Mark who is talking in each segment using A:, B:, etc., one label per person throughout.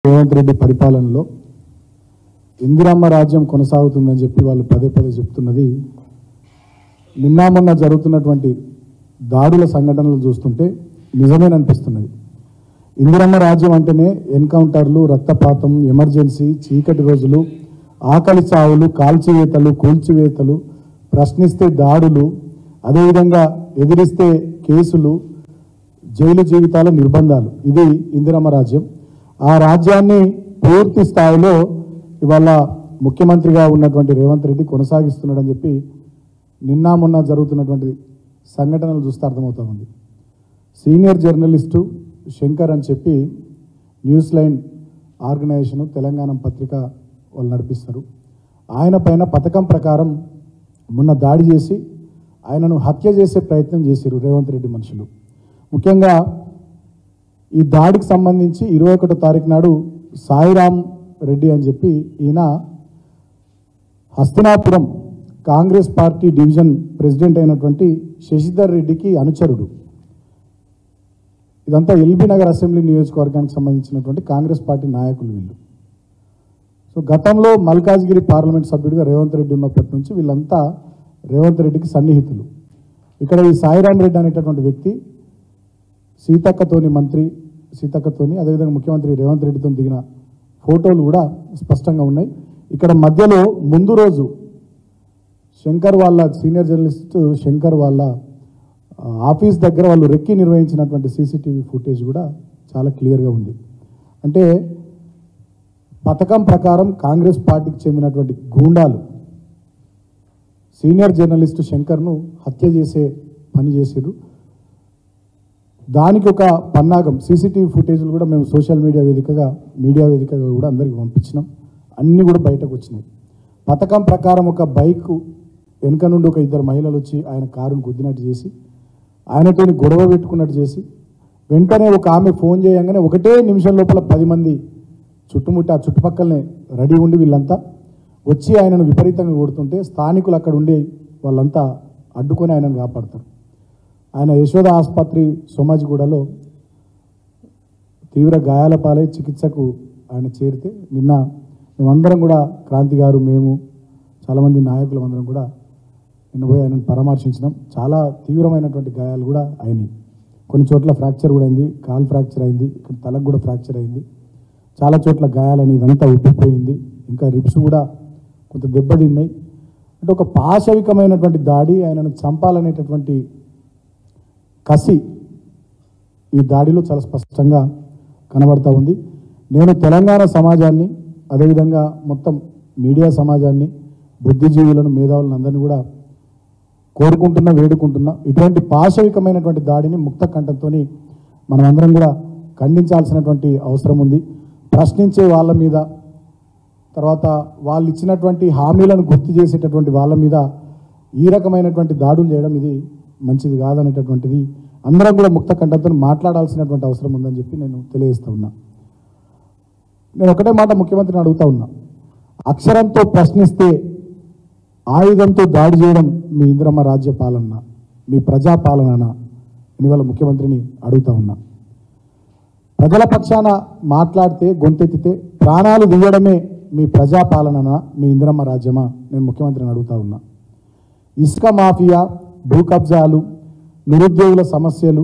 A: రేవంత్ రెడ్డి పరిపాలనలో ఇందిరమ్మ రాజ్యం కొనసాగుతుందని చెప్పి వాళ్ళు పదే పదే చెప్తున్నది నిన్న మొన్న జరుగుతున్నటువంటి దాడుల సంఘటనలు చూస్తుంటే నిజమేననిపిస్తున్నది. ఇందిరమ్మ రాజ్యం అంటేనే ఎన్కౌంటర్లు, రక్తపాతం, ఎమర్జెన్సీ, చీకటి రోజులు, ఆకలి చావులు, కాల్చివేతలు, కూల్చివేతలు, ప్రశ్నిస్తే దాడులు, అదేవిధంగా ఎదిరిస్తే కేసులు, జైలు జీవితాల నిర్బంధాలు. ఇది ఇందిరమ్మ రాజ్యం. ఆ రాజ్యాన్ని పూర్తి స్థాయిలో ఇవాళ ముఖ్యమంత్రిగా ఉన్నటువంటి రేవంత్ రెడ్డి కొనసాగిస్తున్నాడని చెప్పి నిన్న మొన్న జరుగుతున్నటువంటి సంఘటనలు చూస్తే అర్థమవుతా ఉంది. సీనియర్ జర్నలిస్టు శంకర్ అని చెప్పి న్యూస్ లైన్ ఆర్గనైజేషను తెలంగాణ పత్రిక వాళ్ళు నడిపిస్తారు. ఆయన పైన పథకం ప్రకారం మొన్న దాడి చేసి ఆయనను హత్య చేసే ప్రయత్నం చేశారు రేవంత్ రెడ్డి మనుషులు. ముఖ్యంగా ఈ దాడికి సంబంధించి 21వ తారీఖు నాడు సాయిరామ్ రెడ్డి అని చెప్పి ఈయన Hastinapuram Congress party division president అయినటువంటి శశిధర్ రెడ్డికి అనుచరుడు. ఇదంతా ఎల్బీ నగర్ అసెంబ్లీ నియోజకవర్గానికి సంబంధించినటువంటి కాంగ్రెస్ పార్టీ నాయకులు వీళ్ళు. సో గతంలో మల్కాజ్గిరి పార్లమెంట్ సభ్యుడిగా రేవంత్ రెడ్డి ఉన్నప్పటి నుంచి వీళ్ళంతా రేవంత్ రెడ్డికి సన్నిహితులు. ఇక్కడ ఈ సాయిరామ్ రెడ్డి అనేటటువంటి వ్యక్తి సీతక్కతోని అదేవిధంగా ముఖ్యమంత్రి రేవంత్ రెడ్డితో దిగిన ఫోటోలు కూడా స్పష్టంగా ఉన్నాయి. ఇక్కడ మధ్యలో ముందు రోజు శంకర్ వాళ్ళ సీనియర్ జర్నలిస్ట్ శంకర్ వాళ్ళ ఆఫీస్ దగ్గర వాళ్ళు రెక్కి నిర్వహించినటువంటి సీసీటీవీ ఫుటేజ్ కూడా చాలా క్లియర్గా ఉంది. అంటే పథకం ప్రకారం కాంగ్రెస్ పార్టీకి చెందినటువంటి గూండాలు సీనియర్ జర్నలిస్టు శంకర్ను హత్య చేసే పని చేశారు. దానికి ఒక పన్నాగం సీసీటీవీ ఫుటేజ్లు కూడా మేము సోషల్ మీడియా వేదికగా కూడా అందరికీ పంపించినాం. అన్నీ కూడా బయటకు వచ్చినాయి. పథకం ప్రకారం ఒక బైక్ వెనుక నుండి ఒక 2 మహిళలు వచ్చి ఆయన కారును గుద్దినట్టు చేసి ఆయనతో గొడవ పెట్టుకున్నట్టు చేసి వెంటనే ఒక ఆమె ఫోన్ చేయగానే 1 నిమిషం లోపల 10 మంది చుట్టుముట్టి ఆ చుట్టుపక్కలనే రెడీ ఉండి వీళ్ళంతా వచ్చి ఆయనను విపరీతంగా కొడుతుంటే స్థానికులు అక్కడ ఉండే వాళ్ళంతా అడ్డుకొని ఆయనను కాపాడతారు. ఆయన యశోద ఆసుపత్రి సోమాజిగూడలో తీవ్ర గాయాల పాలై చికిత్సకు ఆయన చేరితే నిన్న మేమందరం కూడా క్రాంతి గారు మేము చాలామంది నాయకులు అందరం కూడా నిన్న పోయి ఆయనను పరామర్శించినాం. చాలా తీవ్రమైనటువంటి గాయాలు కూడా అయినాయి. కొన్ని చోట్ల ఫ్రాక్చర్ కూడా అయింది, కాలు ఫ్రాక్చర్ అయింది, ఇక్కడ తలకు కూడా ఫ్రాక్చర్ అయింది, చాలా చోట్ల గాయాలని ఇదంతా ఉప్పిపోయింది, ఇంకా రిబ్స్ కూడా కొంత దెబ్బతిన్నాయి. అంటే ఒక పాశవికమైనటువంటి దాడి, ఆయనను చంపాలనేటటువంటి కసి ఈ దాడిలో చాలా స్పష్టంగా కనబడతా ఉంది. నేను తెలంగాణ సమాజాన్ని అదేవిధంగా మొత్తం మీడియా సమాజాన్ని బుద్ధిజీవులను మేధావులను అందరినీ కూడా వేడుకుంటున్నా ఇటువంటి పాశవికమైనటువంటి దాడిని ముక్త కంఠంతో మనం అందరం కూడా ఖండించాల్సినటువంటి అవసరం ఉంది. ప్రశ్నించే వాళ్ళ మీద తర్వాత వాళ్ళు ఇచ్చినటువంటి హామీలను గుర్తు చేసేటటువంటి వాళ్ళ మీద ఈ రకమైనటువంటి దాడులు చేయడం ఇది మంచిది కాదనేటటువంటిది అందరం కూడా ముక్త కంఠంతో మాట్లాడాల్సినటువంటి అవసరం ఉందని చెప్పి నేను తెలియజేస్తూ ఉన్నా. నేను ఒకటే మాట ముఖ్యమంత్రిని అడుగుతా ఉన్నా, అక్షరంతో ప్రశ్నిస్తే ఆయుధంతో దాడి చేయడం మీ ఇందిరమ్మ రాజ్య పాలన, మీ ప్రజాపాలన అని వాళ్ళ ముఖ్యమంత్రిని అడుగుతా ఉన్నా. ప్రజల పక్షాన మాట్లాడితే గొంతెత్తితే ప్రాణాలు తీయడమే మీ ప్రజాపాలన, మీ ఇందిరమ్మ రాజ్యమా? నేను ముఖ్యమంత్రిని అడుగుతా ఉన్నా. ఇసుక మాఫియా, భూ కబ్జాలు, నిరుద్యోగుల సమస్యలు,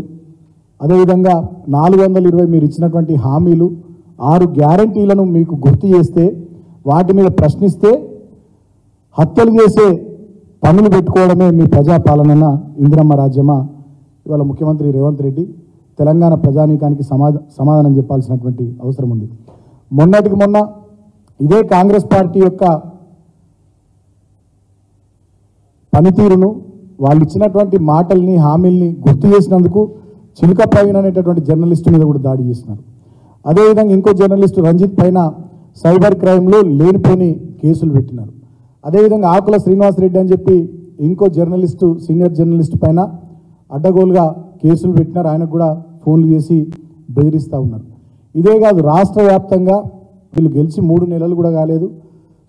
A: అదేవిధంగా 420 మీరు ఇచ్చినటువంటి హామీలు, 6 గ్యారంటీలను మీకు గుర్తు చేస్తే వాటి మీద ప్రశ్నిస్తే హత్యలు చేసే పనులు పెట్టుకోవడమే మీ ప్రజాపాలన, ఇందిరమ్మ రాజ్యమా? ఇవాళ ముఖ్యమంత్రి రేవంత్ రెడ్డి తెలంగాణ ప్రజానీకానికి సమాధానం చెప్పాల్సినటువంటి అవసరం ఉంది. మొన్నటికి మొన్న ఇదే కాంగ్రెస్ పార్టీ యొక్క పనితీరును, వాళ్ళు ఇచ్చినటువంటి మాటల్ని హామీల్ని గుర్తు చేసినందుకు చిలుక ప్రవీణ్ అనేటటువంటి జర్నలిస్టు మీద కూడా దాడి చేసినారు. అదేవిధంగా ఇంకో జర్నలిస్టు రంజిత్ పైన సైబర్ క్రైమ్లో లేనిపోని కేసులు పెట్టినారు. అదేవిధంగా ఆకుల శ్రీనివాసరెడ్డి అని చెప్పి ఇంకో జర్నలిస్టు సీనియర్ జర్నలిస్టు పైన అడ్డగోలుగా కేసులు పెట్టినారు. ఆయనకు కూడా ఫోన్లు చేసి బెదిరిస్తూ ఉన్నారు. ఇదే కాదు, రాష్ట్ర వ్యాప్తంగా వీళ్ళు గెలిచి 3 నెలలు కూడా కాలేదు,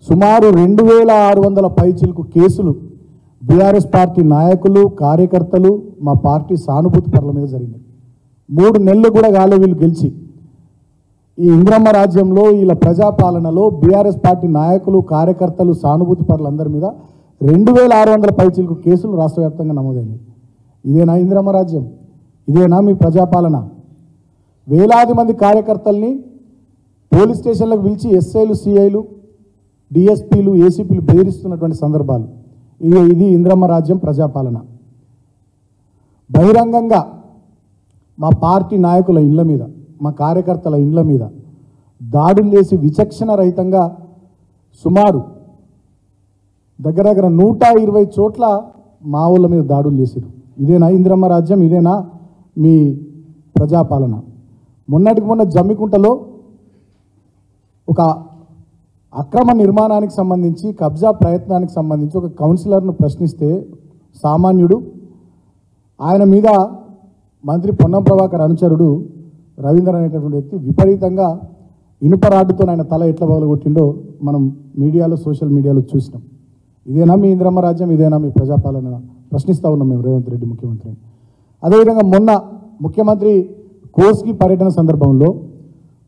A: సుమారు 2600 పైచిలకు కేసులు బీఆర్ఎస్ పార్టీ నాయకులు కార్యకర్తలు మా పార్టీ సానుభూతి పరుల మీద జరిగినాయి. 3 నెలలు కూడా కాలే వీళ్ళు గెలిచి. ఈ ఇంద్రమ్మ రాజ్యంలో ఇలా ప్రజాపాలనలో బీఆర్ఎస్ పార్టీ నాయకులు కార్యకర్తలు సానుభూతి పరులందరి మీద 2600 పైచిలకు కేసులు రాష్ట్ర వ్యాప్తంగా నమోదైనాయి. ఇదేనా ఇంద్రమ్మ రాజ్యం? ఇదేనా మీ ప్రజాపాలన? వేలాది మంది కార్యకర్తల్ని పోలీస్ స్టేషన్లకు పిలిచి ఎస్ఐలు, సిఐలు, డిఎస్పీలు, ఏసీపీలు బెదిరిస్తున్నటువంటి సందర్భాలు. ఇది ఇంద్రమ్మ రాజ్యం ప్రజాపాలన. బహిరంగంగా మా పార్టీ నాయకుల ఇండ్ల మీద, మా కార్యకర్తల ఇండ్ల మీద దాడులు చేసి విచక్షణ రహితంగా సుమారు దగ్గర 120 చోట్ల మా ఊళ్ళ మీద దాడులు చేశారు. ఇదేనా ఇంద్రమ్మ రాజ్యం? ఇదేనా మీ ప్రజాపాలన? మొన్నటికి మొన్న జమ్మికుంటలో ఒక అక్రమ నిర్మాణానికి సంబంధించి, కబ్జా ప్రయత్నానికి సంబంధించి ఒక కౌన్సిలర్ను ప్రశ్నిస్తే సామాన్యుడు, ఆయన మీద మంత్రి పొన్నం ప్రభాకర్ అనుచరుడు రవీందర్ అనేటటువంటి వ్యక్తి విపరీతంగా ఇనుప రాడ్డుతో ఆయన తల ఎట్లా పగలగొట్టిండో మనం మీడియాలో, సోషల్ మీడియాలో చూసినాం. ఇదేనా మీ ఇంద్రమ్మ రాజ్యం? ఇదేనా మీ ప్రజాపాలన? ప్రశ్నిస్తూ ఉన్నాం మేము రేవంత్ రెడ్డి ముఖ్యమంత్రిని. అదేవిధంగా మొన్న ముఖ్యమంత్రి కోస్గి పర్యటన సందర్భంలో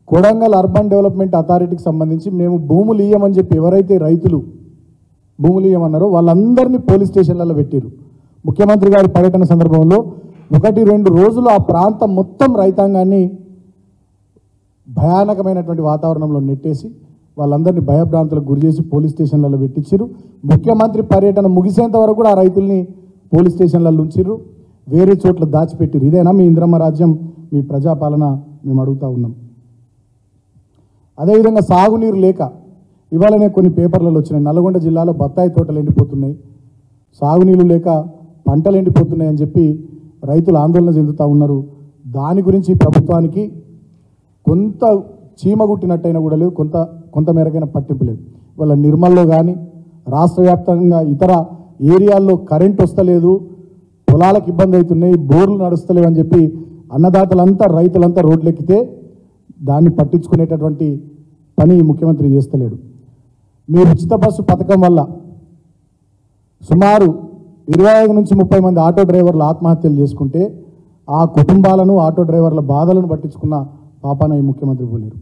A: కొడంగల్ అర్బన్ డెవలప్మెంట్ అథారిటీకి సంబంధించి మేము భూములు ఇయ్యమని చెప్పి ఎవరైతే రైతులు భూములు ఇయ్యమన్నారో వాళ్ళందరినీ పోలీస్ స్టేషన్లలో పెట్టారు. ముఖ్యమంత్రి గారి పర్యటన సందర్భంలో 1-2 రోజులు ఆ ప్రాంతం మొత్తం రైతాంగాన్ని భయానకమైనటువంటి వాతావరణంలో నెట్టేసి వాళ్ళందరినీ భయభ్రాంతులకు గురి చేసి పోలీస్ స్టేషన్లలో పెట్టించారు. ముఖ్యమంత్రి పర్యటన ముగిసేంత వరకు కూడా ఆ రైతుల్ని పోలీస్ స్టేషన్లలో ఉంచారు, వేరే చోట్ల దాచిపెట్టారు. ఇదేనా మీ ఇంద్రమ్మ రాజ్యం, మీ ప్రజాపాలన? మేము అడుగుతూ ఉన్నాం. అదేవిధంగా సాగునీరు లేక ఇవాళనే కొన్ని పేపర్లలో వచ్చినాయి, నల్గొండ జిల్లాలో బత్తాయి తోటలు ఎండిపోతున్నాయి, సాగునీళ్ళు లేక పంటలు ఎండిపోతున్నాయి అని చెప్పి రైతులు ఆందోళన చెందుతూ ఉన్నారు. దాని గురించి ప్రభుత్వానికి కొంత చీమగుట్టినట్టయినా కూడా లేదు, కొంత మేరకైనా పట్టింపు లేదు. వాళ్ళ నిర్మల్లో కానీ రాష్ట్ర వ్యాప్తంగా ఇతర ఏరియాల్లో కరెంట్ వస్తలేదు, పొలాలకు ఇబ్బంది అవుతున్నాయి, బోర్లు నడుస్తలేవు అని చెప్పి అన్నదాతలంతా, రైతులంతా రోడ్లెక్కితే దాన్ని పట్టించుకునేటటువంటి పని ముఖ్యమంత్రి చేస్తలేడు. మీరు ఉచిత బస్సు పథకం వల్ల సుమారు 25 నుంచి 30 మంది ఆటో డ్రైవర్లు ఆత్మహత్యలు చేసుకుంటే ఆ కుటుంబాలను, ఆటో డ్రైవర్ల బాధలను పట్టించుకున్న పాపాన ఈ ముఖ్యమంత్రి పోలేరు.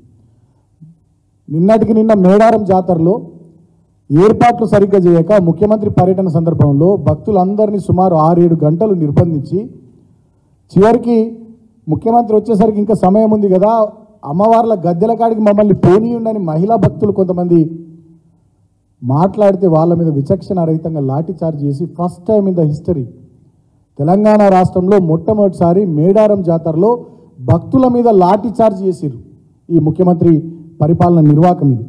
A: నిన్నటికి నిన్న మేడారం జాతరలో ఏర్పాట్లు సరిగ్గా చేయక ముఖ్యమంత్రి పర్యటన సందర్భంలో భక్తులందరినీ సుమారు 6-7 గంటలు నిర్బంధించి చివరికి ముఖ్యమంత్రి వచ్చేసరికి ఇంకా సమయం ఉంది కదా, అమ్మవార్ల గద్దెల కాడికి మమ్మల్ని పోనీయుండని మహిళా భక్తులు కొంతమంది మాట్లాడితే వాళ్ళ మీద విచక్షణ రహితంగా లాఠీ చార్జ్ చేసి first time in the history Telangana రాష్ట్రంలో మొట్టమొదటిసారి మేడారం జాతరలో భక్తుల మీద లాఠీ చార్జ్ చేసిరు ఈ ముఖ్యమంత్రి పరిపాలన నిర్వాహకం ఇది.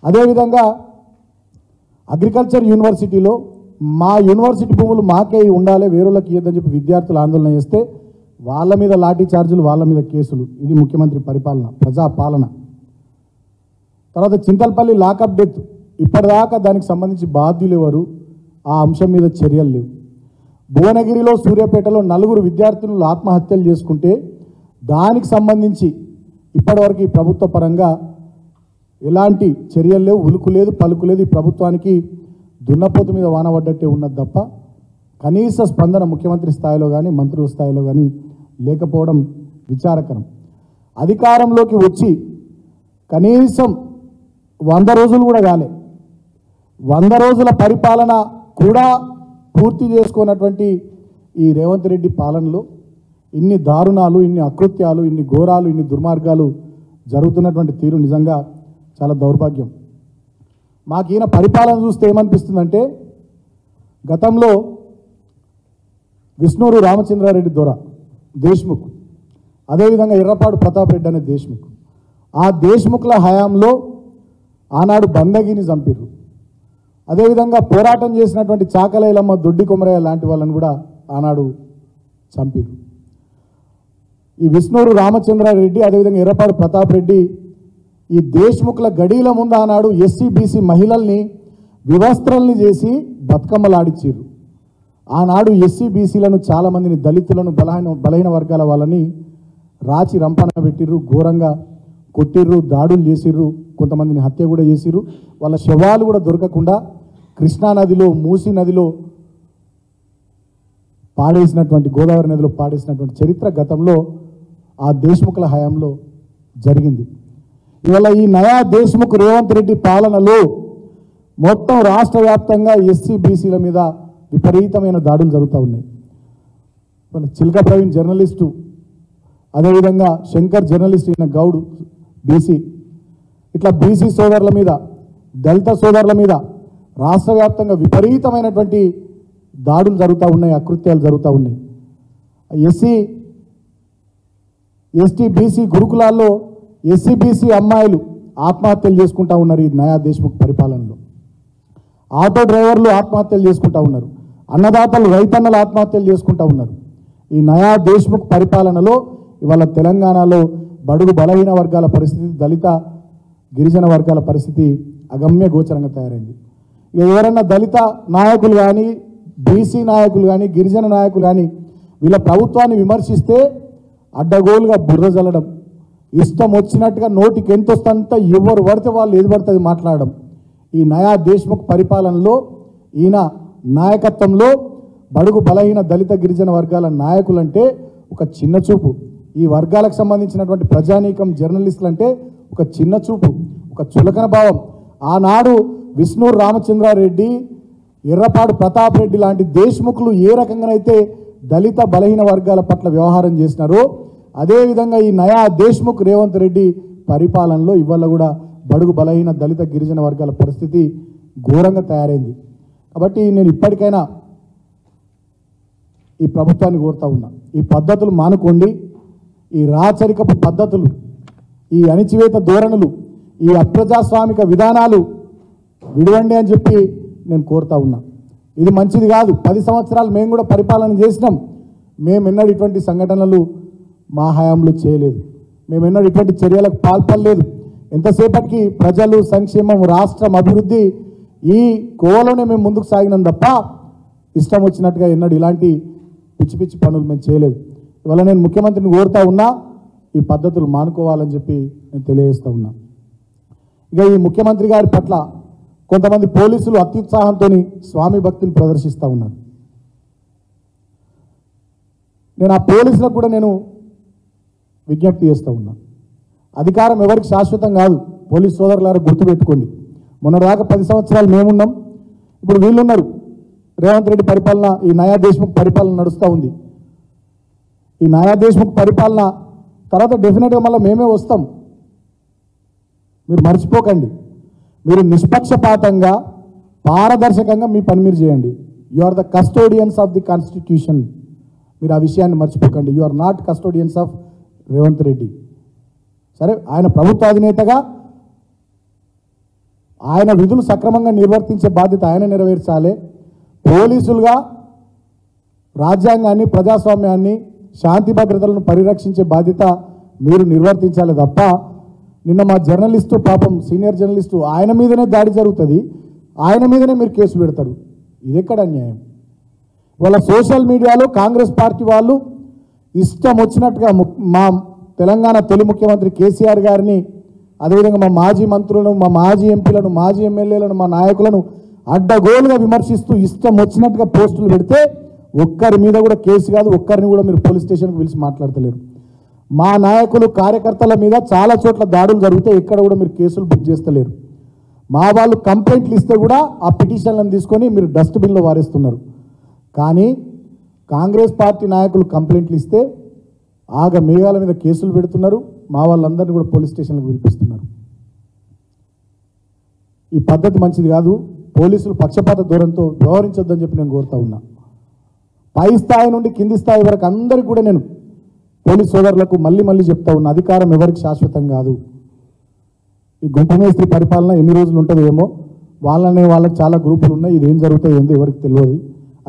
A: అదేవిధంగా అగ్రికల్చర్ యూనివర్సిటీలో మా యూనివర్సిటీ భూములు మాకే ఉండాలి, వేరేళ్ళకి ఇవ్వద్దని చెప్పి విద్యార్థులు ఆందోళన చేస్తే వాళ్ళ మీద లాఠీ చార్జీలు, వాళ్ళ మీద కేసులు. ఇది ముఖ్యమంత్రి పరిపాలన, ప్రజాపాలన. తర్వాత చింతల్పల్లి లాకప్ డెత్, ఇప్పటిదాకా దానికి సంబంధించి బాధ్యులు ఎవరు, ఆ అంశం మీద చర్యలు లేవు. భువనగిరిలో, సూర్యాపేటలో 4 విద్యార్థులు ఆత్మహత్యలు చేసుకుంటే దానికి సంబంధించి ఇప్పటివరకు ఈ ప్రభుత్వ పరంగా ఎలాంటి చర్యలు లేవు, ఉలుకు లేదు, పలుకు లేదు. ఈ ప్రభుత్వానికి దున్నపోతు మీద వానబడ్డట్టే ఉన్నది తప్ప కనీస స్పందన ముఖ్యమంత్రి స్థాయిలో కానీ మంత్రుల స్థాయిలో కానీ లేకపోవడం విచారకరం. అధికారంలోకి వచ్చి కనీసం 100 రోజులు కూడా కాలే, 100 రోజుల పరిపాలన కూడా పూర్తి చేసుకున్నటువంటి ఈ రేవంత్ రెడ్డి పాలనలో ఇన్ని దారుణాలు, ఇన్ని అకృత్యాలు, ఇన్ని ఘోరాలు, ఇన్ని దుర్మార్గాలు జరుగుతున్నటువంటి తీరు నిజంగా చాలా దౌర్భాగ్యం. మాకు ఈయన పరిపాలన చూస్తే ఏమనిపిస్తుందంటే, గతంలో విష్ణూరు రామచంద్రారెడ్డి దొర దేశ్ముఖ్, అదేవిధంగా ఎర్రపాడు ప్రతాప్ రెడ్డి అనే దేశ్ముఖ్, ఆ దేశ్ముఖ్ల హయాంలో ఆనాడు బందగిని చంపిర్రు. అదేవిధంగా పోరాటం చేసినటువంటి చాకలైలమ్మ, దొడ్డి కొమరయ్య లాంటి వాళ్ళని కూడా ఆనాడు చంపిర్రు. ఈ విష్ణూరు రామచంద్రారెడ్డి, అదేవిధంగా ఎర్రపాడు ప్రతాప్ రెడ్డి ఈ దేశ్ముఖ్ల గడీల ముందు ఆనాడు ఎస్సీ బీసీ మహిళల్ని వివస్త్రల్ని చేసి బతుకమ్మలాడిచ్చిర్రు. ఆనాడు ఎస్సీ బీసీలను చాలామందిని, దళితులను, బలహీన వర్గాల వాళ్ళని రాచి రంపన పెట్టిర్రు, ఘోరంగా కొట్టిర్రు, దాడులు చేసిర్రు, కొంతమందిని హత్య కూడా చేసిర్రు. వాళ్ళ శవాలు కూడా దొరకకుండా కృష్ణానదిలో, మూసీ నదిలో పాడేసినటువంటి, గోదావరి నదిలో పాడేసినటువంటి చరిత్ర గతంలో ఆ దేశ్ముఖుల హయాంలో జరిగింది. ఇవాళ ఈ నయా దేశ్ముఖ్ రేవంత్ రెడ్డి పాలనలో మొత్తం రాష్ట్ర వ్యాప్తంగా ఎస్సీ బీసీల మీద విపరీతమైన దాడులు జరుగుతూ ఉన్నాయి. ఇవాళ చిల్క ప్రవీణ్ జర్నలిస్టు, అదేవిధంగా శంకర్ జర్నలిస్ట్, ఈయన గౌడ్ బీసీ, ఇట్లా బీసీ సోదరుల మీద, దళిత సోదరుల మీద రాష్ట్ర వ్యాప్తంగా విపరీతమైనటువంటి దాడులు జరుగుతూ ఉన్నాయి, అకృత్యాలు జరుగుతూ ఉన్నాయి. ఎస్సీ ఎస్టీ బీసీ గురుకులాల్లో ఎస్సీ బీసీ అమ్మాయిలు ఆత్మహత్యలు చేసుకుంటూ ఉన్నారు ఈ నయా దేశ్ముఖ్ పరిపాలనలో. ఆటో డ్రైవర్లు ఆత్మహత్యలు చేసుకుంటూ ఉన్నారు, అన్నదాతలు రైతన్నలు ఆత్మహత్యలు చేసుకుంటూ ఉన్నారు. ఈ నయా దేశ్ముఖ్ పరిపాలనలో ఇవాళ తెలంగాణలో బడుగు బలహీన వర్గాల పరిస్థితి, దళిత గిరిజన వర్గాల పరిస్థితి అగమ్య గోచరంగా తయారైంది. ఇక ఎవరన్నా దళిత నాయకులు కానీ, బీసీ నాయకులు కానీ, గిరిజన నాయకులు కానీ వీళ్ళ ప్రభుత్వాన్ని విమర్శిస్తే అడ్డగోలుగా బుర్ర జల్లడం, ఇష్టం వచ్చినట్టుగా నోటికి ఎంత వస్తుందంత ఎవరు పడితే వాళ్ళు ఏది పడుతుంది మాట్లాడడం. ఈ నయా దేశ్ముఖ్ పరిపాలనలో ఈయన నాయకత్వంలో బడుగు బలహీన దళిత గిరిజన వర్గాల నాయకులంటే ఒక చిన్న చూపు, ఈ వర్గాలకు సంబంధించినటువంటి ప్రజానీకం జర్నలిస్టులు అంటే ఒక చిన్న చూపు, ఒక చులకన భావం. ఆనాడు విష్ణూరు రామచంద్రారెడ్డి, ఎర్రపాడు ప్రతాప్ రెడ్డి లాంటి దేశ్ముఖులు ఏ రకంగానైతే దళిత బలహీన వర్గాల పట్ల వ్యవహారం చేసినారో అదేవిధంగా ఈ నయా దేశ్ముఖ్ రేవంత్ రెడ్డి పరిపాలనలో ఇవాళ కూడా బడుగు బలహీన దళిత గిరిజన వర్గాల పరిస్థితి ఘోరంగా తయారైంది. కాబట్టి నేను ఇప్పటికైనా ఈ ప్రభుత్వాన్ని కోరుతా ఉన్నా, ఈ పద్ధతులు మానుకోండి, ఈ రాచరికపు పద్ధతులు, ఈ అణిచివేత ధోరణులు, ఈ అప్రజాస్వామిక విధానాలు విడవండి అని చెప్పి నేను కోరుతా ఉన్నా. ఇది మంచిది కాదు. 10 సంవత్సరాలు మేము కూడా పరిపాలన చేసినాం, మేము ఎన్నడూ ఇటువంటి సంఘటనలు మా హయాంలో చేయలేదు, మేము ఎన్నడూ ఇటువంటి చర్యలకు పాల్పడలేదు. ఎంతసేపటికి ప్రజలు, సంక్షేమం, రాష్ట్రం అభివృద్ధి ఈ కోవలోనే మేము ముందుకు సాగినాం తప్ప ఇష్టం వచ్చినట్టుగా ఎన్నడూ ఇలాంటి పిచ్చి పిచ్చి పనులు మేము చేయలేదు. ఇవాళ నేను ముఖ్యమంత్రిని కోరుతా ఉన్నా ఈ పద్ధతులు మానుకోవాలని చెప్పి నేను తెలియజేస్తూ ఉన్నా. ఇక ఈ ముఖ్యమంత్రి గారి పట్ల కొంతమంది పోలీసులు అత్యుత్సాహంతో స్వామి భక్తిని ప్రదర్శిస్తూ ఉన్నారు. నేను ఆ పోలీసులకు కూడా నేను విజ్ఞప్తి చేస్తూ ఉన్నా, అధికారం ఎవరికి శాశ్వతం కాదు. పోలీస్ సోదరులారా గుర్తుపెట్టుకోండి, మొన్నదాకా 10 సంవత్సరాలు మేమున్నాం, ఇప్పుడు వీళ్ళున్నారు. రేవంత్ రెడ్డి పరిపాలన, ఈ నయా దేశ్ముఖ్ పరిపాలన నడుస్తూ ఉంది. ఈ నయా దేశ్ముఖ్ పరిపాలన తర్వాత డెఫినెట్గా మళ్ళీ మేమే వస్తాం, మీరు మర్చిపోకండి. మీరు నిష్పక్షపాతంగా, పారదర్శకంగా మీ పని మీరు చేయండి. You are the custodians of the constitution. మీరు ఆ విషయాన్ని మర్చిపోకండి. You are not custodians of Revanth Reddy. సరే, ఆయన ప్రభుత్వ అధినేతగా ఆయన విధులు సక్రమంగా నిర్వర్తించే బాధ్యత ఆయన నెరవేర్చాలి. పోలీసులుగా రాజ్యాంగాన్ని, ప్రజాస్వామ్యాన్ని, శాంతి భద్రతలను పరిరక్షించే బాధ్యత మీరు నిర్వర్తించాలి తప్ప నిన్న మా జర్నలిస్టు, పాపం సీనియర్ జర్నలిస్టు, ఆయన మీదనే దాడి జరుగుతుంది, ఆయన మీదనే మీరు కేసు పెడతారు. ఇది ఎక్కడ అన్యాయం? వాళ్ళ సోషల్ మీడియాలో కాంగ్రెస్ పార్టీ వాళ్ళు ఇష్టం వచ్చినట్టుగా మా తెలంగాణ తొలి ముఖ్యమంత్రి కేసీఆర్ గారిని, అదేవిధంగా మా మాజీ మంత్రులను, మా మాజీ ఎంపీలను, మాజీ ఎమ్మెల్యేలను, మా నాయకులను అడ్డగోలుగా విమర్శిస్తూ ఇష్టం వచ్చినట్టుగా పోస్టులు పెడితే ఒక్కరి మీద కూడా కేసు కాదు, ఒక్కరిని కూడా మీరు పోలీస్ స్టేషన్కి పిలిచి మాట్లాడతలేరు. మా నాయకులు, కార్యకర్తల మీద చాలా చోట్ల దాడులు జరిగితే ఎక్కడ కూడా మీరు కేసులు బుక్ చేస్తలేరు. మా వాళ్ళు కంప్లైంట్లు ఇస్తే కూడా ఆ పిటిషన్లను తీసుకొని మీరు డస్ట్బిన్లో వారేస్తున్నారు. కానీ కాంగ్రెస్ పార్టీ నాయకులు కంప్లైంట్లు ఇస్తే ఆగ మేఘాల మీద కేసులు పెడుతున్నారు, మా వాళ్ళందరినీ కూడా పోలీస్ స్టేషన్లకు పిలిపిస్తున్నారు. ఈ పద్ధతి మంచిది కాదు. పోలీసులు పక్షపాత ధోరణితో వ్యవహరించొద్దని చెప్పి నేను కోరుతా ఉన్నా. పై స్థాయి నుండి కింది స్థాయి వరకు అందరికీ కూడా నేను పోలీస్ సోదరులకు మళ్ళీ చెప్తా ఉన్నా, అధికారం ఎవరికి శాశ్వతం కాదు. ఈ గుంపు మేస్త్రి పరిపాలన ఎన్ని రోజులు ఉంటుందో ఏమో, వాళ్ళకి చాలా గ్రూపులు ఉన్నాయి, ఇది ఏం జరుగుతుందో ఏందో ఎవరికి తెలియదు.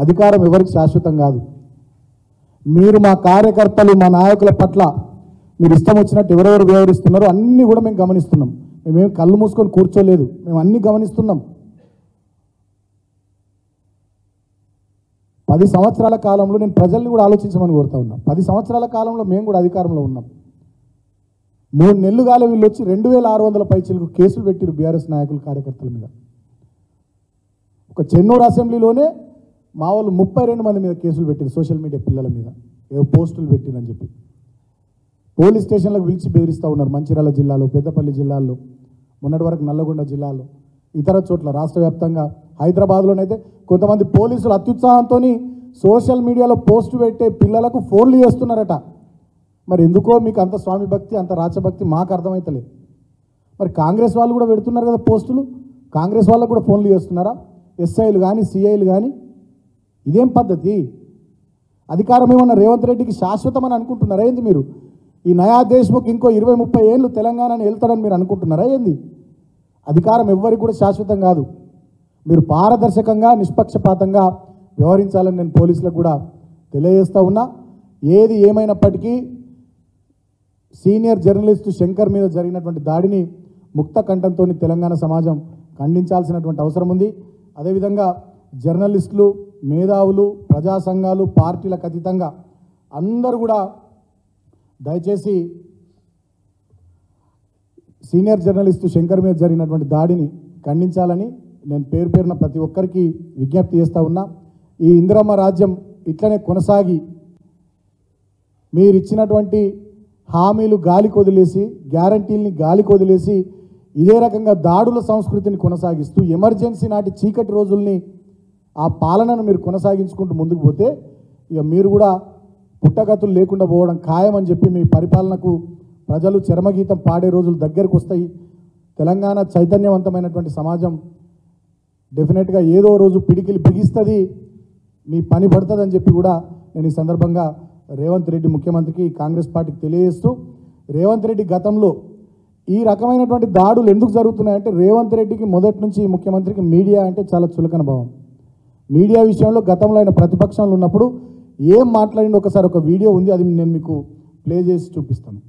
A: అధికారం ఎవరికి శాశ్వతం కాదు. మీరు మా కార్యకర్తలు, మా నాయకుల పట్ల మీరు ఇష్టం వచ్చినట్టు ఎవరెవరు వ్యవహరిస్తున్నారో అన్నీ కూడా మేము గమనిస్తున్నాం. మేమేం కళ్ళు మూసుకొని కూర్చోలేదు, మేము అన్నీ గమనిస్తున్నాం. 10 సంవత్సరాల కాలంలో నేను ప్రజల్ని కూడా ఆలోచించమని కోరుతా ఉన్నా. 10 సంవత్సరాల కాలంలో మేము కూడా అధికారంలో ఉన్నాం. 3 నెలలు కాలే వీళ్ళు వచ్చి 2600 పైచీలకు కేసులు పెట్టిరు బీఆర్ఎస్ నాయకులు, కార్యకర్తల మీద. ఒక చెన్నూరు అసెంబ్లీలోనే మా వాళ్ళు 32 మంది మీద కేసులు పెట్టిరు, సోషల్ మీడియా పిల్లల మీద ఏదో పోస్టులు పెట్టిరని చెప్పి. పోలీస్ స్టేషన్లకు పిలిచి బెదిరిస్తూ ఉన్నారు. మంచిర్యాల జిల్లాలో, పెద్దపల్లి జిల్లాల్లో, మొన్నటి వరకు నల్లగొండ జిల్లాలో, ఇతర చోట్ల రాష్ట్ర వ్యాప్తంగా, హైదరాబాద్లోనైతే కొంతమంది పోలీసులు అత్యుత్సాహంతో సోషల్ మీడియాలో పోస్టు పెట్టే పిల్లలకు ఫోన్లు చేస్తున్నారట. మరి ఎందుకో మీకు అంత స్వామి భక్తి, అంత రాచభక్తి మాకు అర్థమవుతలేదు. మరి కాంగ్రెస్ వాళ్ళు కూడా పెడుతున్నారు కదా పోస్టులు, కాంగ్రెస్ వాళ్ళకు కూడా ఫోన్లు చేస్తున్నారా? ఎస్ఐలు కానీ, సిఐలు కానీ. ఇదేం పద్ధతి? అధికారం ఏమన్నా రేవంత్ రెడ్డికి శాశ్వతమని అనుకుంటున్నారా ఏంది మీరు? ఈ నయా దేశ్ముఖ్ ఇంకో 20-30 ఏళ్ళు తెలంగాణని వెళ్తాడని మీరు అనుకుంటున్నారా ఏంది? అధికారం ఎవ్వరికి కూడా శాశ్వతం కాదు. మీరు పారదర్శకంగా, నిష్పక్షపాతంగా వ్యవహరించాలని నేను పోలీసులకు కూడా తెలియజేస్తూ ఉన్నా. ఏది ఏమైనప్పటికీ సీనియర్ జర్నలిస్టు శంకర్ మీద జరిగినటువంటి దాడిని ముక్త కంఠంతో తెలంగాణ సమాజం ఖండించాల్సినటువంటి అవసరం ఉంది. అదేవిధంగా జర్నలిస్టులు, మేధావులు, ప్రజా సంఘాలు, పార్టీలకు అతీతంగా అందరూ కూడా దయచేసి సీనియర్ జర్నలిస్టు శంకర్ మీద జరిగినటువంటి దాడిని ఖండించాలని నేను పేరు పేరున ప్రతి ఒక్కరికి విజ్ఞప్తి చేస్తూ ఉన్నా. ఈ ఇందిరమ్మ రాజ్యం ఇట్లనే కొనసాగి మీరు ఇచ్చినటువంటి హామీలు గాలికి వదిలేసి, గ్యారంటీల్ని గాలికి వదిలేసి ఇదే రకంగా దాడుల సంస్కృతిని కొనసాగిస్తూ ఎమర్జెన్సీ నాటి చీకటి రోజుల్ని ఆ పాలనను మీరు కొనసాగించుకుంటూ ముందుకు పోతే ఇక మీరు కూడా పుట్టగతులు లేకుండా పోవడం ఖాయమని చెప్పి మీ పరిపాలనకు ప్రజలు చరమగీతం పాడే రోజులు దగ్గరకు వస్తాయి. తెలంగాణ చైతన్యవంతమైనటువంటి సమాజం డెఫినెట్గా ఏదో రోజు పిడికిలి బిగిస్తుంది, మీ పని పడుతుందని చెప్పి కూడా నేను ఈ సందర్భంగా రేవంత్ రెడ్డి ముఖ్యమంత్రికి, కాంగ్రెస్ పార్టీకి తెలియజేస్తూ, రేవంత్ రెడ్డి గతంలో ఈ రకమైనటువంటి దాడులు ఎందుకు జరుగుతున్నాయంటే రేవంత్ రెడ్డికి మొదటి నుంచి ముఖ్యమంత్రికి మీడియా అంటే చాలా చులకన భావం. మీడియా విషయంలో గతంలో ఆయన ప్రతిపక్షంలో ఉన్నప్పుడు ఏం మాట్లాడింది ఒకసారి ఒక వీడియో ఉంది, అది నేను మీకు ప్లే చేసి చూపిస్తాను.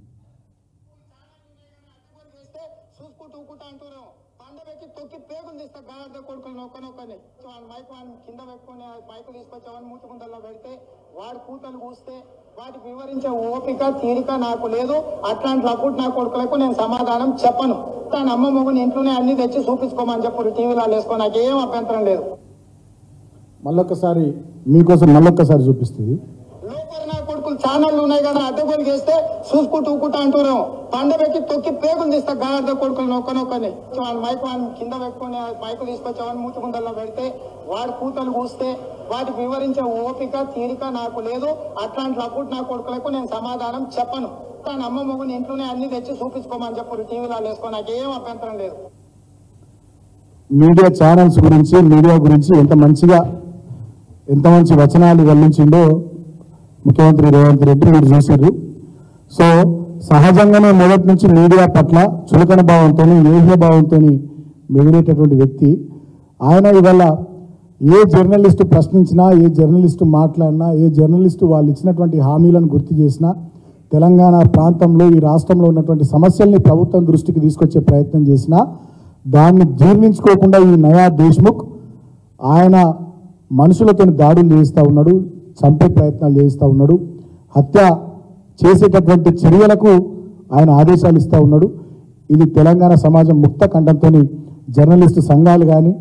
B: వాడు కూతలు కూస్తే వాటికి వివరించే ఓపిక తీరిక నాకు లేదు. అట్లాంటి నా కొడుకులకు నేను సమాధానం చెప్పను. తన అమ్మ మొగుని ఇంట్లోనే అన్ని తెచ్చి చూపించుకోమని చెప్పారు, టీవీలో వేసుకో, నాకేం అభ్యంతరం లేదు.
A: మళ్ళొక్కసారి మీకోసం మళ్ళొక్కసారి చూపిస్తుంది.
B: లోపల నా కొడుకులు ఛానళ్ళు ఉన్నాయి కదా, అడ్డగోలు చేస్తే చూసుకుంటూ అంటున్నాం. పండబెట్టి తొక్కి పేగులు తీస్తా గార్ద కొడుకులు నొక్కని మైకు కింద పెట్టుకుని మైకు తీసుకొచ్చామని మూతిగుండల్లో పెడితే వాడు కూతలు కూస్తే వాటికి వివరించే ఓపిక తీరిక నాకు లేదు. అట్లాంటి నా కొడుకులకు నేను సమాధానం చెప్పను. తన అమ్మ మొగుని ఇంట్లోనే అన్ని తెచ్చి చూపించుకోమని చెప్పారు, టీవీలో వేసుకో, నాకేం అభ్యంతరం లేదు.
A: మీడియా ఛానల్స్ గురించి, మీడియా గురించి ఎంత మంచి వచనాలు వెల్లించిండో ముఖ్యమంత్రి రేవంత్ రెడ్డి మీరు చూసారు. సో సహజంగానే మొదటి నుంచి మీడియా పట్ల చులకన భావంతో, ఏహ్య భావంతో మెదిలేటటువంటి వ్యక్తి ఆయన. ఇవాళ ఏ జర్నలిస్టు ప్రశ్నించినా, ఏ జర్నలిస్టు మాట్లాడినా, ఏ జర్నలిస్టు వాళ్ళు ఇచ్చినటువంటి హామీలను గుర్తు చేసినా, తెలంగాణ ప్రాంతంలో, ఈ రాష్ట్రంలో ఉన్నటువంటి సమస్యల్ని ప్రభుత్వం దృష్టికి తీసుకొచ్చే ప్రయత్నం చేసినా దాన్ని జీర్ణించుకోకుండా ఈ నయా దేశ్ముఖ్ ఆయన మనుషులతో దాడులు చేస్తూ ఉన్నాడు, చంపే ప్రయత్నాలు చేస్తూ ఉన్నాడు, హత్య చేసేటటువంటి చర్యలకు ఆయన ఆదేశాలు ఇస్తూ ఉన్నాడు. ఇది తెలంగాణ సమాజం ముక్త కంఠంతో జర్నలిస్టు సంఘాలు కానీ,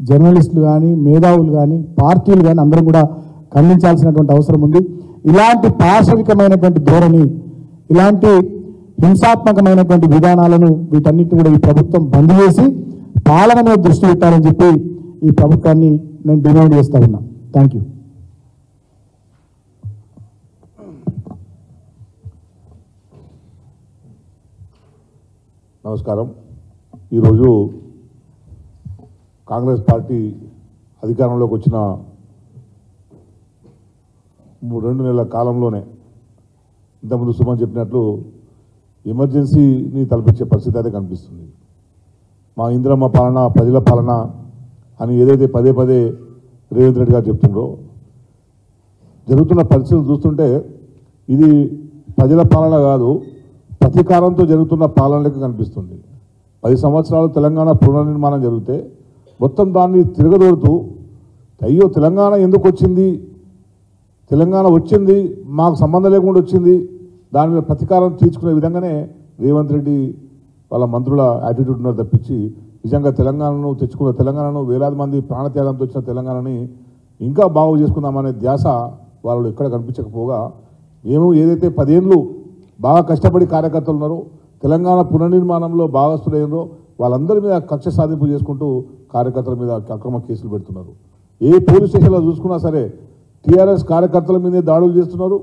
A: జర్నలిస్టులు కానీ, మేధావులు కానీ, పార్టీలు కానీ అందరం కూడా ఖండించాల్సినటువంటి అవసరం ఉంది. ఇలాంటి పాశవికమైనటువంటి ధోరణి, ఇలాంటి హింసాత్మకమైనటువంటి విధానాలను వీటన్నిటిని కూడా ఈ ప్రభుత్వం బంద్ చేసి పాలన మీద దృష్టి పెట్టాలని చెప్పి ఈ ప్రభుత్వాన్ని నేను డిమాండ్ చేస్తా ఉన్నా. Thank you.
C: నమస్కారం. ఈరోజు కాంగ్రెస్ పార్టీ అధికారంలోకి వచ్చిన 2 నెలల కాలంలోనే ఇంతకుముందు సుమన్ చెప్పినట్లు ఎమర్జెన్సీని తలపించే పరిస్థితి అయితే కనిపిస్తుంది. మా ఇందిరమ్మ పాలన, ప్రజల పాలన అని ఏదైతే పదే రేవంత్ రెడ్డి గారు చెప్తుండ్రో, జరుగుతున్న పరిస్థితులు చూస్తుంటే ఇది ప్రజల పాలన కాదు, ప్రతీకారంతో జరుగుతున్న పాలనలకు కనిపిస్తుంది. 10 సంవత్సరాలు తెలంగాణ పునర్నిర్మాణం జరిగితే మొత్తం దాన్ని తిరగదోడుతూ అయ్యో తెలంగాణ ఎందుకు వచ్చింది, తెలంగాణ వచ్చింది మాకు సంబంధం లేకుండా వచ్చింది, దాని మీద ప్రతీకారం తీర్చుకునే విధంగానే రేవంత్ రెడ్డి వాళ్ళ మంత్రుల యాటిట్యూడ్ ఉన్నారు తప్పించి నిజంగా తెలంగాణను తెచ్చుకున్న తెలంగాణను, వేలాది మంది ప్రాణత్యాగంతో వచ్చిన తెలంగాణని ఇంకా బాగు చేసుకుందామనే ధ్యాస వాళ్ళు ఎక్కడ కనిపించకపోగా, ఏదేతే 10 ఏళ్ళు బాగా కష్టపడి కార్యకర్తలు ఉన్నారో, తెలంగాణ పునర్నిర్మాణంలో భాగస్తులైనరో వాళ్ళందరి మీద కక్ష సాధింపు చేసుకుంటూ కార్యకర్తల మీద అక్రమ కేసులు పెడుతున్నారు. ఏ పోలీస్ స్టేషన్లో చూసుకున్నా సరే టీఆర్ఎస్ కార్యకర్తల మీదే దాడులు చేస్తున్నారు,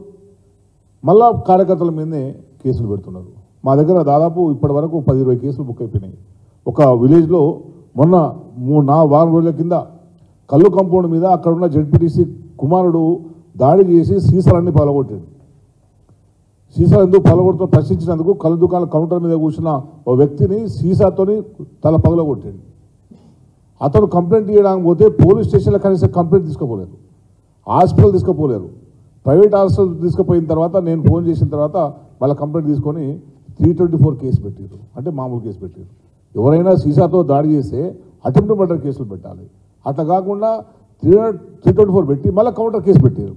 C: మళ్ళా కార్యకర్తల మీదనే కేసులు పెడుతున్నారు. మా దగ్గర దాదాపు ఇప్పటి వరకు 10-20 కేసులు బుక్ అయిపోయినాయి. ఒక విలేజ్లో మొన్న 3-4 వారం రోజుల కింద కల్లు కంపౌండ్ మీద అక్కడ ఉన్న జెడ్పీటీసీ కుమారుడు దాడి చేసి సీసాలన్నీ పగలగొట్టాడు. సీసాలు ఎందుకు పగలగొడుతూ ప్రశ్నించినందుకు కళ్ళు దుకాణాల కౌంటర్ మీద కూర్చున్న ఓ వ్యక్తిని సీసాతోని తల పగలగొట్టాడు. అతను కంప్లైంట్ చేయడానికి పోతే పోలీస్ స్టేషన్లో కనీసం కంప్లైంట్ తీసుకోపోలేదు, హాస్పిటల్ తీసుకోపోలేరు. ప్రైవేట్ హాస్పిటల్ తీసుకుపోయిన తర్వాత నేను ఫోన్ చేసిన తర్వాత వాళ్ళ కంప్లైంట్ తీసుకొని 324 కేసు పెట్టారు, అంటే మామూలు కేసు పెట్టారు. ఎవరైనా సీసాతో దాడి చేస్తే అటెంప్ట్ మర్డర్ కేసులు పెట్టాలి, అట్లా కాకుండా 324 పెట్టి మళ్ళీ కౌంటర్ కేసు పెట్టారు.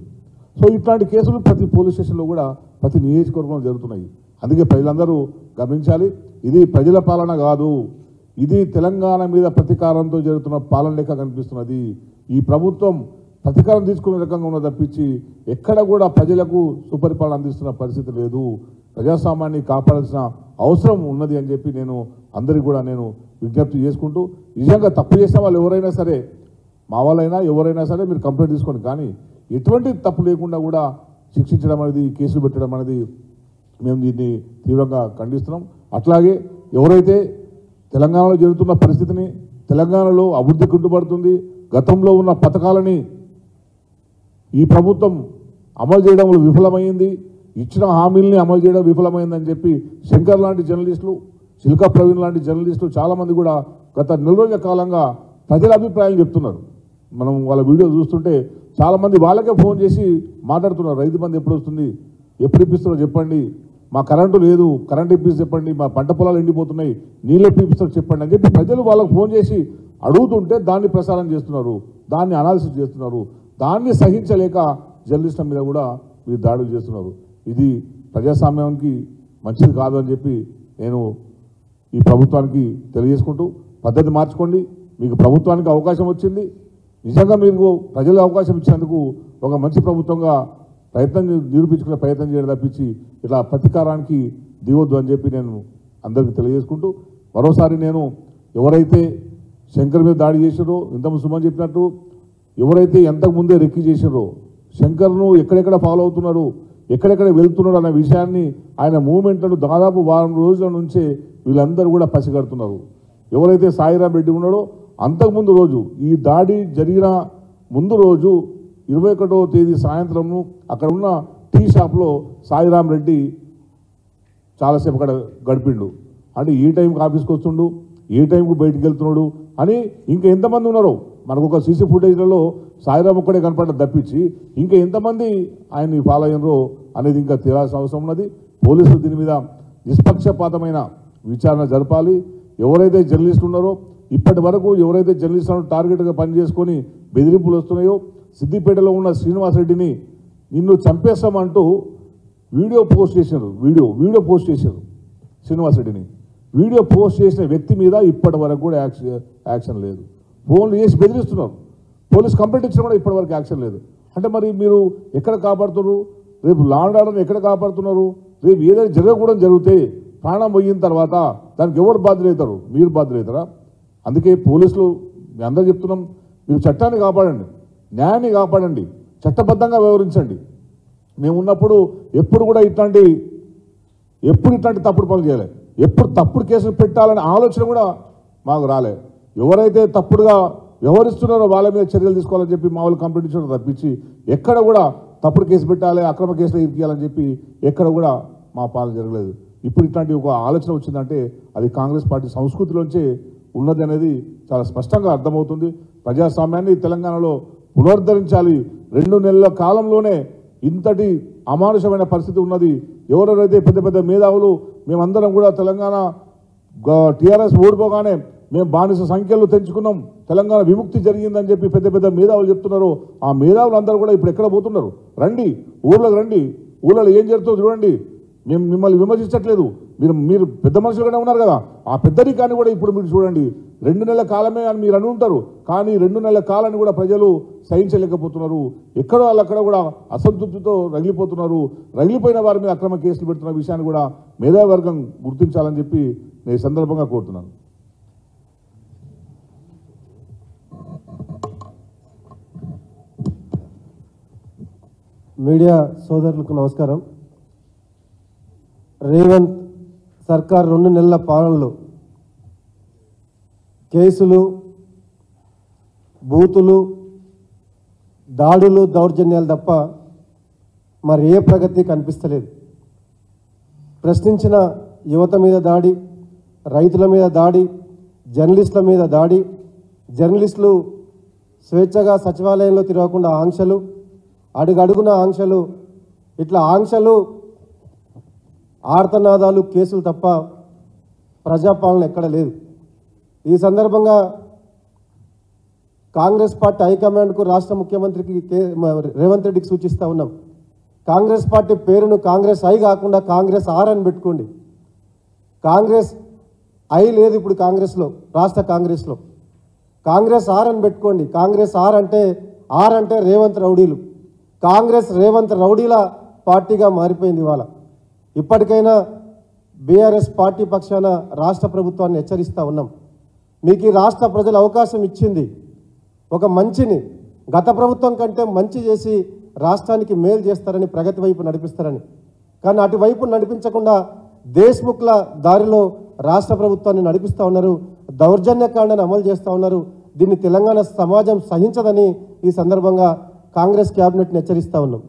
C: సో ఇట్లాంటి కేసులు ప్రతి పోలీస్ స్టేషన్లో కూడా ప్రతి నియోజకవర్గంలో జరుగుతున్నాయి. అందుకే ప్రజలందరూ గమనించాలి, ఇది ప్రజల పాలన కాదు, ఇది తెలంగాణ మీద ప్రతీకారంతో జరుగుతున్న పాలన లెక్క కనిపిస్తున్నది. ఈ ప్రభుత్వం ప్రతీకారం తీసుకునే రకంగా ఉన్న తప్పించి ఎక్కడ కూడా ప్రజలకు సుపరిపాలన అందిస్తున్న పరిస్థితి లేదు. ప్రజాస్వామ్యాన్ని కాపాడాల్సిన అవసరం ఉన్నది అని చెప్పి నేను అందరికీ కూడా నేను విజ్ఞప్తి చేసుకుంటూ, నిజంగా తప్పు చేసిన వాళ్ళు ఎవరైనా సరే, మా వాళ్ళైనా ఎవరైనా సరే మీరు కంప్లైంట్ తీసుకోండి, కానీ ఎటువంటి తప్పు లేకుండా కూడా శిక్షించడం అనేది, కేసులు పెట్టడం అనేది మేము దీన్ని తీవ్రంగా ఖండిస్తున్నాం. అట్లాగే ఎవరైతే తెలంగాణలో జరుగుతున్న పరిస్థితిని, తెలంగాణలో అభివృద్ధి కుంటుపడుతుంది, గతంలో ఉన్న పథకాలని ఈ ప్రభుత్వం అమలు చేయడంలో విఫలమైంది, ఇచ్చిన హామీల్ని అమలు చేయడం విఫలమైందని చెప్పి శంకర్ లాంటి జర్నలిస్టులు, చిల్కా ప్రవీణ్ లాంటి జర్నలిస్టులు చాలామంది కూడా గత 4 రోజుల కాలంగా ప్రజల అభిప్రాయాలు చెప్తున్నారు. మనం వాళ్ళ వీడియో చూస్తుంటే చాలామంది వాళ్ళకే ఫోన్ చేసి మాట్లాడుతున్నారు, రైతు బంధు ఎప్పుడు వస్తుంది, ఎప్పుడు ఇప్పిస్తారో చెప్పండి, మా కరెంటు లేదు, కరెంట్ ఇప్పిస్తే చెప్పండి, మా పంట పొలాలు ఎండిపోతున్నాయి, నీళ్ళు ఇప్పిస్తారో చెప్పండి అని చెప్పి ప్రజలు వాళ్ళకు ఫోన్ చేసి అడుగుతుంటే దాన్ని ప్రసారం చేస్తున్నారు, దాన్ని అనాలిసిస్ చేస్తున్నారు. దాన్ని సహించలేక జర్నలిస్టుల మీద కూడా మీరు దాడులు చేస్తున్నారు. ఇది ప్రజాస్వామ్యానికి మంచిది కాదు అని చెప్పి నేను ఈ ప్రభుత్వానికి తెలియజేసుకుంటూ, పద్ధతి మార్చుకోండి, మీకు ప్రభుత్వానికి అవకాశం వచ్చింది, నిజంగా మీకు ప్రజలు అవకాశం ఇచ్చినందుకు ఒక మంచి ప్రభుత్వంగా నిరూపించుకునే ప్రయత్నం చేయడం తప్పించి ఇట్లా ప్రతీకారానికి దిగొద్దు అని చెప్పి నేను అందరికీ తెలియజేసుకుంటూ, మరోసారి నేను ఎవరైతే శంకర్ మీద దాడి చేసారో, ఇంతకుముందు సుమన్ చెప్పినట్టు ఎవరైతే ఎంతకుముందే రెక్కి చేసారో, శంకర్ను ఎక్కడెక్కడ ఫాలో అవుతున్నారు, ఎక్కడెక్కడ వెళ్తున్నారు అనే విషయాన్ని, ఆయన మూవ్మెంట్లను దాదాపు వారం రోజుల నుంచే వీళ్ళందరూ కూడా పసిగడుతున్నారు. ఎవరైతే సాయిరాం రెడ్డి ఉన్నాడో అంతకుముందు రోజు, ఈ దాడి జరిగిన ముందు రోజు 21వ తేదీ సాయంత్రము అక్కడ ఉన్న టీ షాప్లో సాయిరాం రెడ్డి చాలాసేపు అక్కడ గడిపిండు. అంటే ఈ టైంకి ఆఫీస్కి వస్తుండు, ఏ టైంకు బయటికి వెళ్తున్నాడు అని ఇంకా ఎంతమంది ఉన్నారో మనకు ఒక సీసీ ఫుటేజ్లలో సాయిరాం ఒక్కడే కనపడ్డ తప్పించి ఇంకా ఎంతమంది ఆయన్ని ఫాలో అయినరో అనేది ఇంకా తేలాల్సిన అవసరం ఉన్నది. పోలీసులు దీని మీద నిష్పక్షపాతమైన విచారణ జరపాలి. ఎవరైతే జర్నలిస్టులు ఉన్నారో, ఇప్పటి వరకు ఎవరైతే జర్నలిస్టులను టార్గెట్గా పనిచేసుకొని బెదిరింపులు వస్తున్నాయో, సిద్దిపేటలో ఉన్న శ్రీనివాసరెడ్డిని నిన్ను చంపేస్తామంటూ వీడియో పోస్ట్ చేశారు, వీడియో పోస్ట్ చేశారు శ్రీనివాసరెడ్డిని. వీడియో పోస్ట్ చేసిన వ్యక్తి మీద ఇప్పటి వరకు కూడా యాక్షన్ లేదు. ఫోన్లు చేసి బెదిరిస్తున్నారు, పోలీస్ కంప్లైంట్ ఇచ్చినా కూడా ఇప్పటి వరకు యాక్షన్ లేదు. అంటే మరి మీరు ఎక్కడ కాపాడుతున్నారు? రేపు లా అండ్ ఆర్డర్ని ఎక్కడ కాపాడుతున్నారు? రేపు ఏదైనా జరగకూడదు జరిగితే ప్రాణం పోయిన తర్వాత దానికి ఎవరు బాధ్యులవుతారు? మీరు బాధ్యులవుతారా? అందుకే పోలీసులు మీ అందరూ చెప్తున్నాం, మీరు చట్టాన్ని కాపాడండి, న్యాయాన్ని కాపాడండి, చట్టబద్ధంగా వ్యవహరించండి. మేము ఉన్నప్పుడు ఎప్పుడు కూడా ఇట్లాంటి తప్పుడు పనులు చేయలే, ఎప్పుడు తప్పుడు కేసులు పెట్టాలనే ఆలోచన కూడా మాకు రాలే. ఎవరైతే తప్పుడుగా వ్యవహరిస్తున్నారో వాళ్ళ మీద చర్యలు తీసుకోవాలని చెప్పి మా వాళ్ళు కంప్లైంట్ ఇచ్చడం తప్పించి ఎక్కడ కూడా తప్పుడు కేసు పెట్టాలి, అక్రమ కేసులు ఇరికియాలని చెప్పి ఎక్కడ కూడా మా పాలన జరగలేదు. ఇప్పుడు ఇట్లాంటి ఒక ఆలోచన వచ్చిందంటే అది కాంగ్రెస్ పార్టీ సంస్కృతిలోంచే ఉన్నది అనేది చాలా స్పష్టంగా అర్థమవుతుంది. ప్రజాస్వామ్యాన్ని తెలంగాణలో పునరుద్ధరించాలి. 2 నెలల కాలంలోనే ఇంతటి అమానుషమైన పరిస్థితి ఉన్నది. ఎవరెవరైతే పెద్ద పెద్ద మేధావులు, మేమందరం కూడా తెలంగాణ టీఆర్ఎస్ ఓడిపోగానే మేము బానిస సంఖ్యలు తెంచుకున్నాం, తెలంగాణ విముక్తి జరిగిందని చెప్పి పెద్ద పెద్ద మేధావులు చెప్తున్నారు. ఆ మేధావులు అందరూ కూడా ఇప్పుడు ఎక్కడ పోతున్నారు? రండి, ఊర్లోకి రండి, ఊళ్ళో ఏం జరుగుతుందో చూడండి. మేము మిమ్మల్ని విమర్శించట్లేదు, మీరు పెద్ద మనుషులుగానే ఉన్నారు కదా, ఆ పెద్దరికాన్ని కూడా ఇప్పుడు మీరు చూడండి. 2 నెలల కాలమే అని మీరు అని ఉంటారు, కానీ 2 నెలల కాలాన్ని కూడా ప్రజలు సహించలేకపోతున్నారు. ఎక్కడో వాళ్ళక్కడ కూడా అసంతృప్తితో రగిలిపోతున్నారు. రగిలిపోయిన వారి మీద అక్రమ కేసులు పెడుతున్న విషయాన్ని కూడా మేధావర్గం గుర్తించాలని చెప్పి నేను సందర్భంగా కోరుతున్నాను.
D: మీడియా సోదరులకు నమస్కారం. రేవంత్ సర్కార్ 2 నెలల పాలనలో కేసులు, బూతులు, దాడులు, దౌర్జన్యాలు తప్ప మరి ఏ ప్రగతి కనిపిస్తలేదు. ప్రశ్నించిన యువత మీద దాడి, రైతుల మీద దాడి, జర్నలిస్టుల మీద దాడి, జర్నలిస్టులు స్వేచ్ఛగా సచివాలయంలో తిరగకుండా ఆంక్షలు, అడుగడుగున ఆంక్షలు, ఇట్లా ఆంక్షలు, ఆర్తనాదాలు, కేసులు తప్ప ప్రజాపాలన ఎక్కడ లేదు. ఈ సందర్భంగా కాంగ్రెస్ పార్టీ హైకమాండ్కు, రాష్ట్ర ముఖ్యమంత్రికి రేవంత్ రెడ్డికి సూచిస్తూ ఉన్నాం. కాంగ్రెస్ పార్టీ పేరును కాంగ్రెస్ ఐ కాకుండా కాంగ్రెస్ ఆర్ అని పెట్టుకోండి. కాంగ్రెస్ ఐ లేదు ఇప్పుడు కాంగ్రెస్లో, రాష్ట్ర కాంగ్రెస్లో. కాంగ్రెస్ ఆర్ అని పెట్టుకోండి. కాంగ్రెస్ ఆర్ అంటే రేవంత్ రౌడీలు. కాంగ్రెస్ రేవంత్ రౌడీల పార్టీగా మారిపోయింది ఇవాళ. ఇప్పటికైనా బీఆర్ఎస్ పార్టీ పక్షాన రాష్ట్ర ప్రభుత్వాన్ని హెచ్చరిస్తూ ఉన్నాం. మీకు ఈ రాష్ట్ర ప్రజలు అవకాశం ఇచ్చింది ఒక మంచిని, గత ప్రభుత్వం కంటే మంచి చేసి రాష్ట్రానికి మేలు చేస్తారని, ప్రగతి వైపు నడిపిస్తారని. కానీ అటువైపు నడిపించకుండా దేశ్ముఖ్ల దారిలో రాష్ట్ర ప్రభుత్వాన్ని నడిపిస్తూ ఉన్నారు. దౌర్జన్యకాండను అమలు చేస్తూ ఉన్నారు. దీన్ని తెలంగాణ సమాజం సహించదని ఈ సందర్భంగా కాంగ్రెస్ క్యాబినెట్ని హెచ్చరిస్తూ ఉన్నాం.